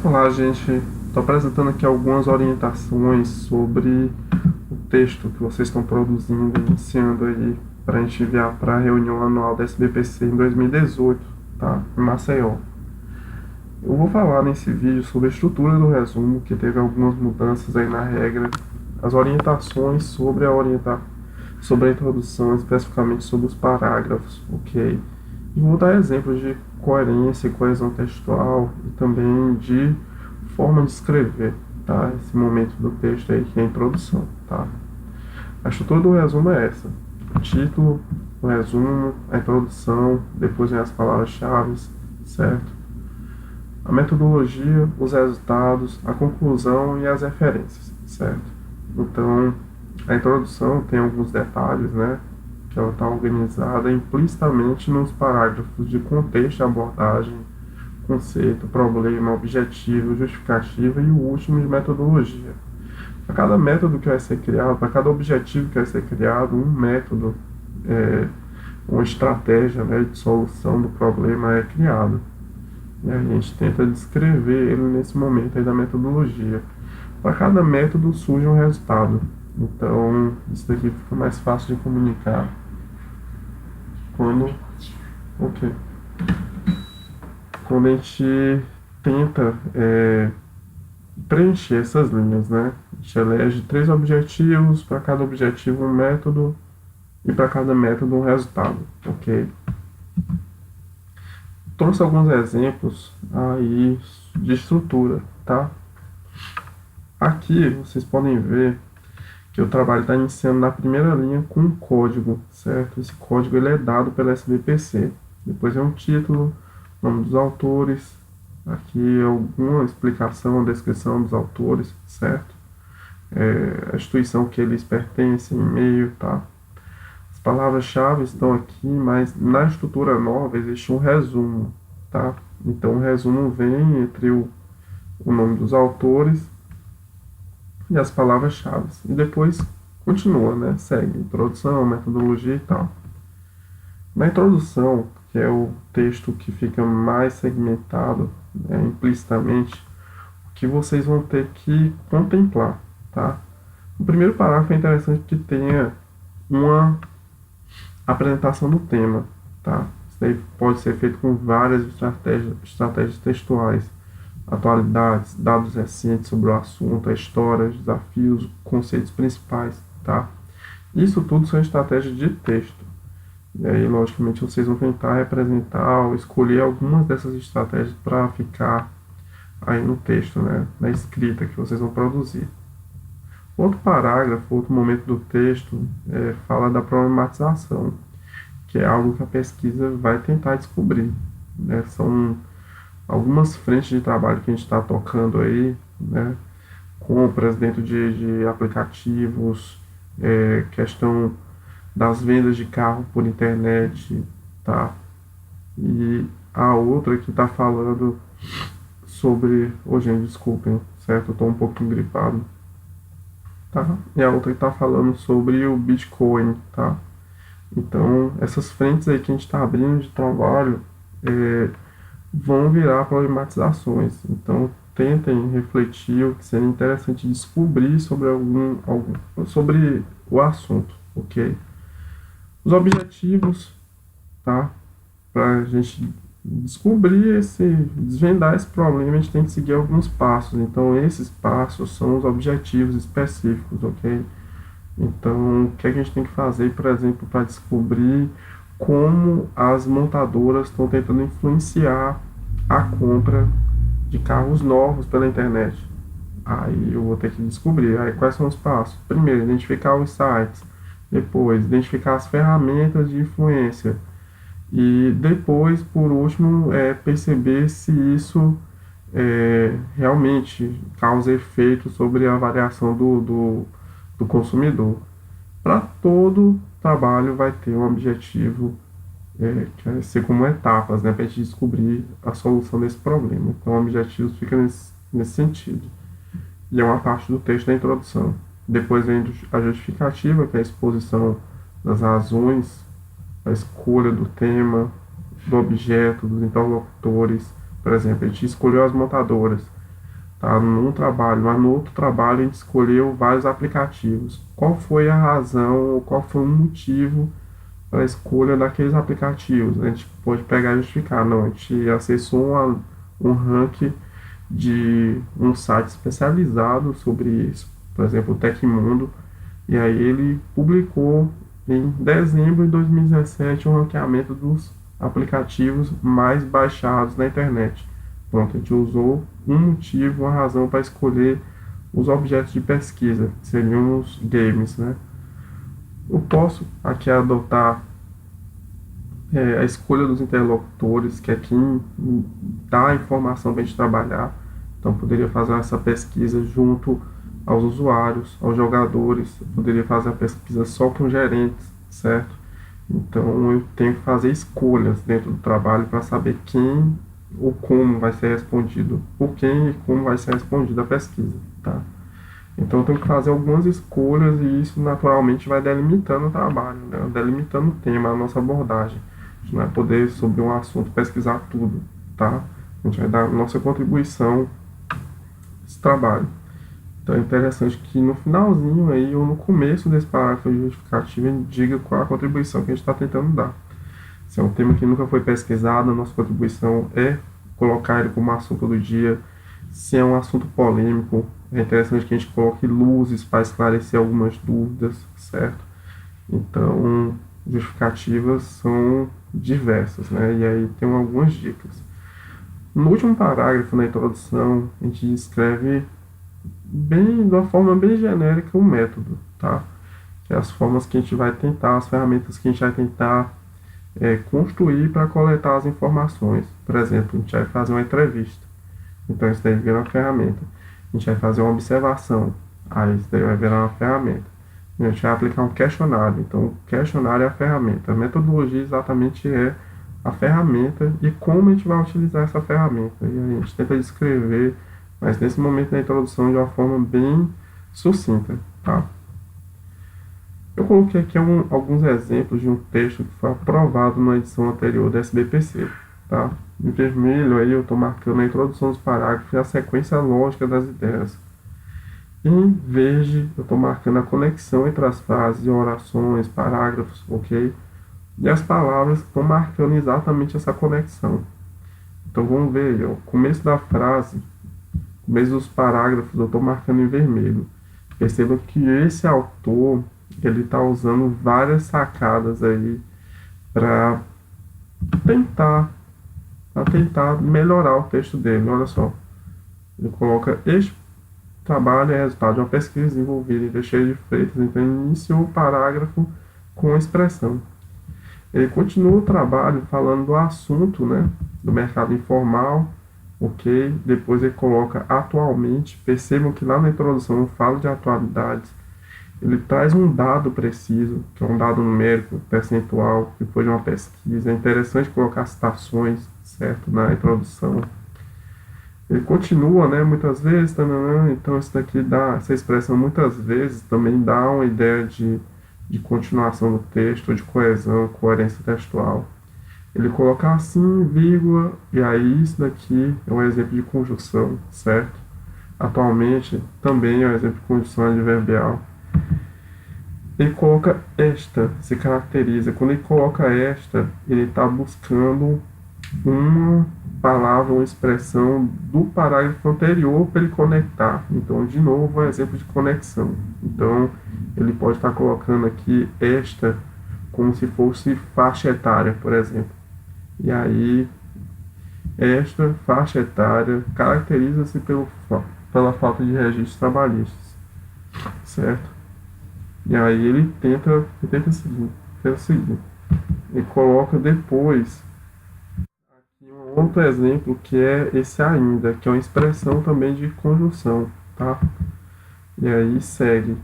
Olá, gente. Estou apresentando aqui algumas orientações sobre o texto que vocês estão produzindo, iniciando aí para a gente enviar para a reunião anual da SBPC em 2018, tá? Em Maceió. Eu vou falar nesse vídeo sobre a estrutura do resumo, que teve algumas mudanças aí na regra, as orientações sobre a introdução, especificamente sobre os parágrafos, ok? E vou dar exemplos de coerência e coesão textual e também de forma de escrever, tá? Esse momento do texto aí que é a introdução, tá? A estrutura do resumo é essa: o título, o resumo, a introdução, depois vem as palavras-chave, certo? A metodologia, os resultados, a conclusão e as referências, certo? Então, a introdução tem alguns detalhes, né? Que ela está organizada implicitamente nos parágrafos de contexto, abordagem, conceito, problema, objetivo, justificativa e o último de metodologia. Para cada método que vai ser criado, para cada objetivo que vai ser criado, um método, uma estratégia, né, de solução do problema é criado. E a gente tenta descrever ele nesse momento aí da metodologia. Para cada método surge um resultado. Então, isso daqui fica mais fácil de comunicar quando, ok, quando a gente tenta preencher essas linhas, né? A gente elege 3 objetivos, para cada objetivo um método e para cada método um resultado, ok? Trouxe alguns exemplos aí de estrutura, tá? Aqui vocês podem ver que o trabalho está iniciando na primeira linha com um código, certo? Esse código ele é dado pela SBPC. Depois é um título, nome dos autores, aqui alguma explicação, descrição dos autores, certo? A instituição que eles pertencem, e-mail, tá? As palavras-chave estão aqui, mas na estrutura nova existe um resumo, tá? Então o resumo vem entre o nome dos autores e as palavras-chave. E depois continua, né? Segue introdução, metodologia e tal. Na introdução, que é o texto que fica mais segmentado, né, implicitamente, o que vocês vão ter que contemplar, tá? O primeiro parágrafo é interessante que tenha uma apresentação do tema, tá? Isso daí pode ser feito com várias estratégias textuais, atualidades, dados recentes sobre o assunto, a história, os desafios, conceitos principais, tá? Isso tudo são estratégias de texto. E aí, logicamente, vocês vão tentar representar ou escolher algumas dessas estratégias para ficar aí no texto, né? Na escrita que vocês vão produzir. Outro parágrafo, outro momento do texto, fala da problematização, que é algo que a pesquisa vai tentar descobrir, né? São algumas frentes de trabalho que a gente está tocando aí, né? Compras dentro de aplicativos, questão das vendas de carro por internet, tá? E a outra que está falando sobre... Ô, gente, desculpem, certo? Eu estou um pouquinho gripado, tá? E a outra que está falando sobre o Bitcoin, tá? Então, essas frentes aí que a gente está abrindo de trabalho vão virar problematizações. Então, tentem refletir o que seria interessante descobrir sobre sobre o assunto, ok? Os objetivos, tá? Para a gente desvendar esse problema, a gente tem que seguir alguns passos. Então, esses passos são os objetivos específicos, ok? Então, o que a gente tem que fazer, por exemplo, para descobrir como as montadoras estão tentando influenciar a compra de carros novos pela internet? Aí eu vou ter que descobrir. Aí quais são os passos? Primeiro, identificar os sites. Depois, identificar as ferramentas de influência. E depois, por último, perceber se isso realmente causa efeito sobre a variação do consumidor. Para todo trabalho vai ter um objetivo que vai ser como etapas, né, para a gente descobrir a solução desse problema. Então, objetivos fica nesse sentido. E é uma parte do texto da introdução. Depois vem a justificativa, que é a exposição das razões, a escolha do tema, do objeto, dos interlocutores. Por exemplo, a gente escolheu as montadoras. tá? Num trabalho, mas no outro trabalho a gente escolheu vários aplicativos. Qual foi a razão, ou qual foi o motivo para a escolha daqueles aplicativos? A gente pode pegar e justificar, não, a gente acessou um ranking de um site especializado sobre isso, por exemplo, o Tecmundo, e aí ele publicou em dezembro de 2017 um ranqueamento dos aplicativos mais baixados na internet. Pronto, a gente usou um motivo, uma razão para escolher os objetos de pesquisa, que seriam os games, né? Eu posso aqui adotar a escolha dos interlocutores, que é quem dá a informação para a gente trabalhar. Então, poderia fazer essa pesquisa junto aos usuários, aos jogadores. Eu poderia fazer a pesquisa só com gerentes, certo? Então, eu tenho que fazer escolhas dentro do trabalho para saber quem ou como vai ser respondido, por quem e como vai ser respondida a pesquisa, tá? Então, eu tenho que fazer algumas escolhas e isso naturalmente vai delimitando o trabalho, né? Delimitando o tema, a nossa abordagem. A gente não vai poder, sobre um assunto, pesquisar tudo, tá? A gente vai dar a nossa contribuição nesse trabalho. Então, é interessante que no finalzinho aí, ou no começo desse parágrafo justificativo, a gente diga qual a contribuição que a gente está tentando dar. Se é um tema que nunca foi pesquisado, a nossa contribuição é colocar ele como assunto do dia. Se é um assunto polêmico, é interessante que a gente coloque luzes para esclarecer algumas dúvidas, certo? Então, justificativas são diversas, né? E aí tem algumas dicas. No último parágrafo, na introdução, a gente descreve bem, de uma forma bem genérica, o método, tá? Que é as formas que a gente vai tentar, as ferramentas que a gente vai tentar construir para coletar as informações. Por exemplo, a gente vai fazer uma entrevista. Então, isso daí vira uma ferramenta. A gente vai fazer uma observação. Aí, isso daí vai virar uma ferramenta. A gente vai aplicar um questionário. Então, o questionário é a ferramenta. A metodologia exatamente é a ferramenta e como a gente vai utilizar essa ferramenta. E aí a gente tenta descrever, mas nesse momento da introdução, de uma forma bem sucinta, tá? Eu coloquei aqui alguns exemplos de um texto que foi aprovado na edição anterior da SBPC, tá? Em vermelho aí eu estou marcando a introdução dos parágrafos e a sequência lógica das ideias. Em verde eu estou marcando a conexão entre as frases e orações, parágrafos, ok? E as palavras estão marcando exatamente essa conexão. Então vamos ver aí, ó, começo da frase, começo dos parágrafos eu estou marcando em vermelho. Perceba que esse autor ele está usando várias sacadas aí para tentar melhorar o texto dele. Olha só, ele coloca: este trabalho é resultado de uma pesquisa desenvolvida em Teixeira de Freitas. Então ele iniciou o parágrafo com a expressão. Ele continua o trabalho falando do assunto, né, do mercado informal, ok? Depois ele coloca atualmente. Percebam que lá na introdução eu falo de atualidades. Ele traz um dado preciso, que é um dado numérico, percentual, que foi de uma pesquisa. É interessante colocar citações, certo, na introdução. Ele continua, né, muitas vezes, então isso daqui dá, essa expressão muitas vezes também dá uma ideia de continuação do texto, de coesão, coerência textual. Ele coloca assim, vírgula, e aí isso daqui é um exemplo de conjunção, certo? Atualmente também é um exemplo de conjunção adverbial. Ele coloca esta, se caracteriza. Quando ele coloca esta, ele está buscando uma palavra, uma expressão do parágrafo anterior para ele conectar. Então, de novo, é um exemplo de conexão. Então, ele pode estar colocando aqui esta como se fosse faixa etária, por exemplo. E aí, esta faixa etária caracteriza-se pela falta de registros trabalhistas, certo? E aí ele tenta seguir. Ele coloca depois aqui um outro exemplo que é esse ainda, que é uma expressão também de conjunção, tá? E aí segue.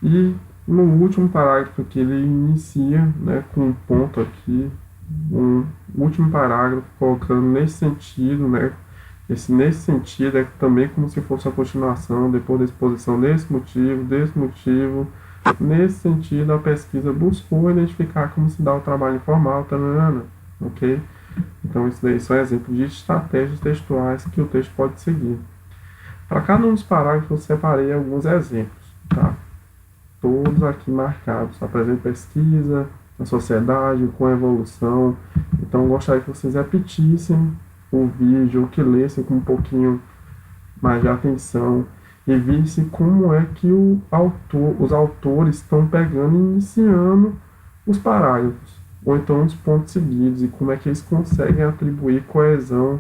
E no último parágrafo que ele inicia, né, com um ponto aqui, um último parágrafo colocando nesse sentido, né? Nesse sentido é também como se fosse a continuação, depois da exposição desse motivo. Nesse sentido, a pesquisa buscou identificar como se dá o trabalho informal, ok? Então, isso daí são exemplos de estratégias textuais que o texto pode seguir. Para cada um dos parágrafos, eu separei alguns exemplos, tá? Todos aqui marcados. Apresento pesquisa na sociedade, com evolução. Então, eu gostaria que vocês repetissem o vídeo, ou que lessem com um pouquinho mais de atenção e vissem como é que os autores estão pegando e iniciando os parágrafos, ou então os pontos seguidos, e como é que eles conseguem atribuir coesão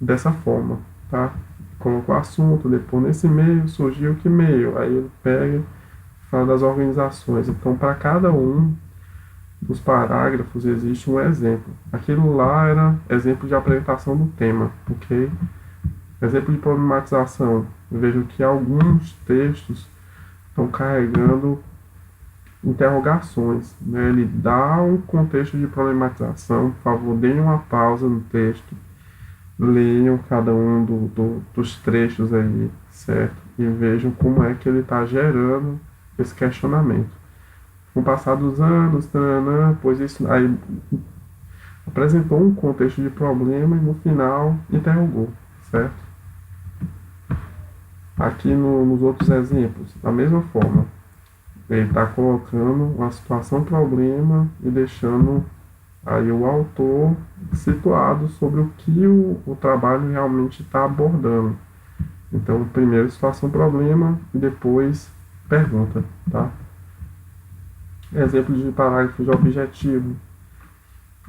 dessa forma, tá? Coloca o assunto, depois nesse meio surgiu que meio, aí ele pega e fala das organizações. Então, para cada um dos parágrafos existe um exemplo. Aquilo lá era exemplo de apresentação do tema, ok? Exemplo de problematização. Vejo que alguns textos estão carregando interrogações, né? Ele dá um contexto de problematização. Por favor, deem uma pausa no texto, leiam cada um dos trechos aí, certo? E vejam como é que ele está gerando esse questionamento. Com o passar dos anos, pois isso aí apresentou um contexto de problema e no final interrogou, certo? Aqui nos outros exemplos, da mesma forma, ele está colocando uma situação problema e deixando aí o autor situado sobre o que o trabalho realmente está abordando. Então, primeiro situação problema e depois pergunta, tá? Exemplo de parágrafo de objetivo.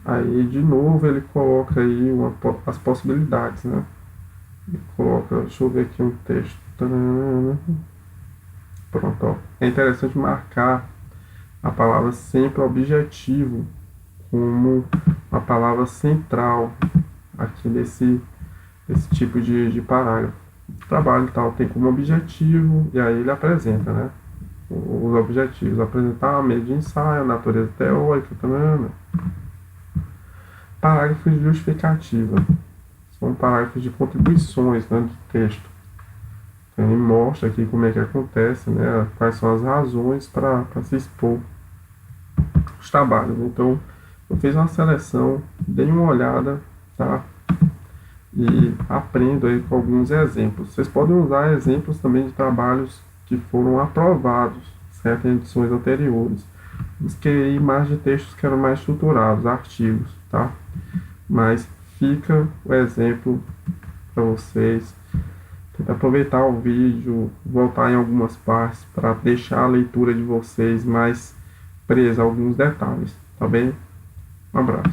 Aí, de novo, ele coloca aí as possibilidades, né? Ele coloca, deixa eu ver aqui um texto. Pronto, ó. É interessante marcar a palavra sempre objetivo como uma palavra central aqui desse tipo de parágrafo. O trabalho tal tem como objetivo, e aí ele apresenta, né? Os objetivos, apresentar a meio de ensaio, a natureza teórica, também. Parágrafos de justificativa. São parágrafos de contribuições, né, do texto. Então, ele mostra aqui como é que acontece, né? Quais são as razões para se expor os trabalhos. Então, eu fiz uma seleção, dei uma olhada, tá? E aprendo aí com alguns exemplos. Vocês podem usar exemplos também de trabalhos que foram aprovados, certo? Em edições anteriores. Busquei mais de textos que eram mais estruturados, artigos, tá? Mas fica o exemplo para vocês. Tenta aproveitar o vídeo, voltar em algumas partes para deixar a leitura de vocês mais presa a alguns detalhes, tá bem? Um abraço.